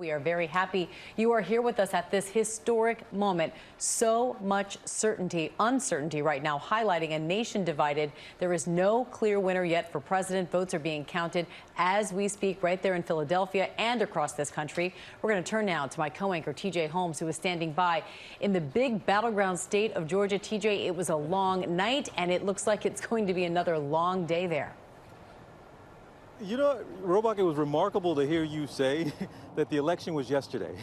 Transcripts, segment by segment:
We are very happy you are here with us at this historic moment. So much uncertainty right now, highlighting a nation divided. There is no clear winner yet for president. Votes are being counted as we speak right there in Philadelphia and across this country. We're going to turn now to my co-anchor, TJ Holmes, who is standing by in the big battleground state of Georgia. TJ, it was a long night, and it looks like it's going to be another long day there. You know, Robach, it was remarkable to hear you say that the election was yesterday.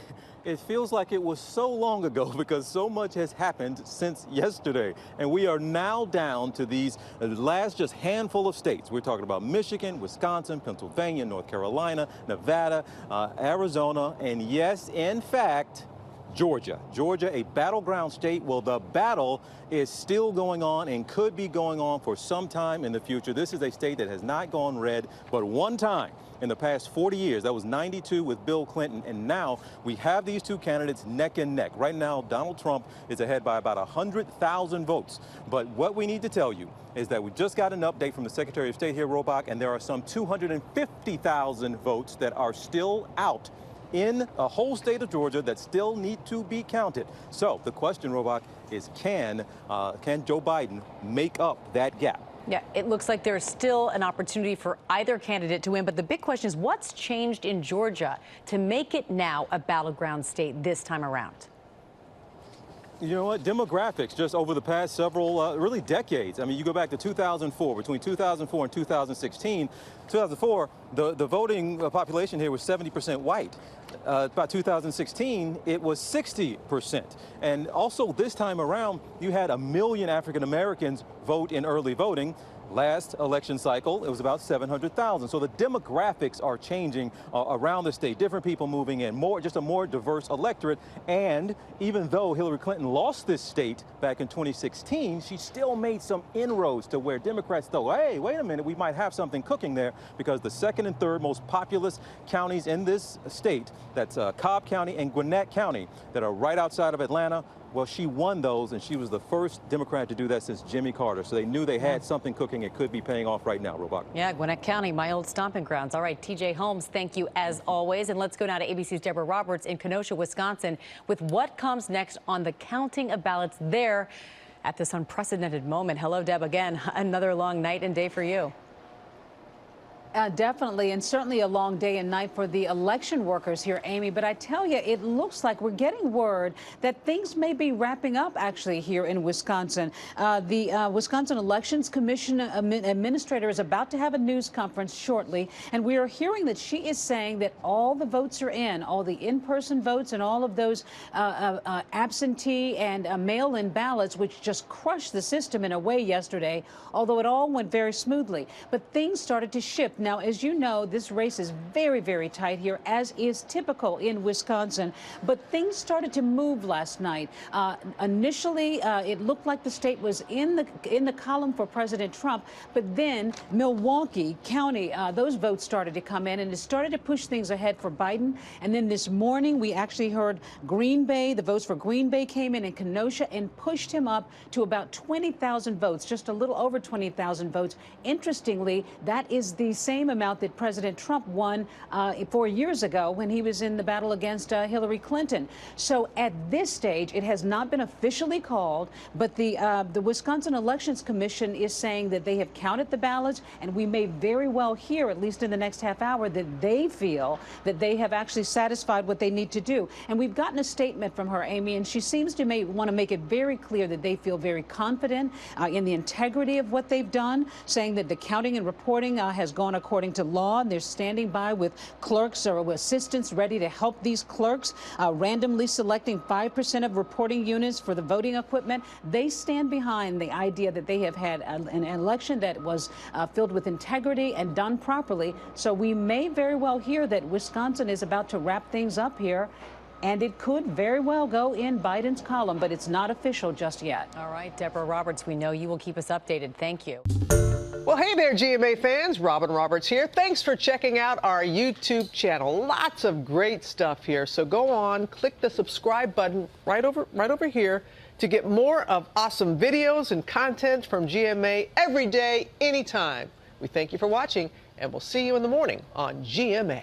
It feels like it was so long ago because so much has happened since yesterday. And we are now down to these last just handful of states. We're talking about Michigan, Wisconsin, Pennsylvania, North Carolina, Nevada, Arizona, and yes, in fact, Georgia. Georgia, a battleground state. Well, the battle is still going on and could be going on for some time in the future. This is a state that has not gone red, but one time in the past 40 years. That was 92 with Bill Clinton. And now we have these two candidates neck and neck. Right now, Donald Trump is ahead by about 100,000 votes. But what we need to tell you is that we just got an update from the Secretary of State here, Robach, and there are some 250,000 votes that are still out in a whole state of Georgia that still need to be counted. So the question, Robach, is can Joe Biden make up that gap? Yeah, it looks like there's still an opportunity for either candidate to win. But the big question is, what's changed in Georgia to make it now a battleground state this time around? You know what? Demographics just over the past several, really decades. I mean, you go back to 2004, between 2004 and 2016. 2004, the voting population here was 70% white. By 2016, it was 60%. And also this time around, you had 1 million African Americans vote in early voting. Last election cycle, it was about 700,000. So the demographics are changing around the state. Different people moving in, just a more diverse electorate. And even though Hillary Clinton lost this state back in 2016, she still made some inroads to where Democrats thought, hey, wait a minute, we might have something cooking there, because the second and third most populous counties in this state, that's Cobb County and Gwinnett County, that are right outside of Atlanta. Well, she won those, and she was the first Democrat to do that since Jimmy Carter. So they knew they had something cooking. It could be paying off right now, Robach. Yeah, Gwinnett County, my old stomping grounds. All right, TJ Holmes, thank you as always. And let's go now to ABC's Deborah Roberts in Kenosha, Wisconsin, with what comes next on the counting of ballots there at this unprecedented moment. Hello, Deb, again. Another long night and day for you. Definitely, and certainly a long day and night for the election workers here, Amy. But I tell you, it looks like we're getting word that things may be wrapping up actually here in Wisconsin. The Wisconsin Elections Commission administrator is about to have a news conference shortly, and we are hearing that she is saying that all the votes are in, all the in-person votes and all of those absentee and mail-in ballots, which just crushed the system in a way yesterday, although it all went very smoothly. But things started to shift. Now, as you know, this race is very, very tight here, as is typical in Wisconsin. But things started to move last night. Initially, it looked like the state was in the column for President Trump. But then Milwaukee County, those votes started to come in, and it started to push things ahead for Biden. And then this morning, we actually heard Green Bay, the votes for Green Bay came in Kenosha and pushed him up to about 20,000 votes, just a little over 20,000 votes. Interestingly, that is the same amount that President Trump won 4 years ago when he was in the battle against Hillary Clinton. So at this stage, it has not been officially called, but the Wisconsin Elections Commission is saying that they have counted the ballots, and we may very well hear, at least in the next half hour, that they feel that they have actually satisfied what they need to do. And we've gotten a statement from her, Amy, and she seems to want to make it very clear that they feel very confident in the integrity of what they've done, saying that the counting and reporting has gone according to law, and they're standing by with clerks or assistants ready to help these clerks, randomly selecting 5% of reporting units for the voting equipment. They stand behind the idea that they have had an election that was filled with integrity and done properly. So we may very well hear that Wisconsin is about to wrap things up here, and it could very well go in Biden's column, but it's not official just yet. All right, Deborah Roberts, we know you will keep us updated. Thank you. Well, hey there, GMA fans. Robin Roberts here. Thanks for checking out our YouTube channel. Lots of great stuff here. So go on, click the subscribe button right over here to get more of awesome videos and content from GMA every day, anytime. We thank you for watching, and we'll see you in the morning on GMA.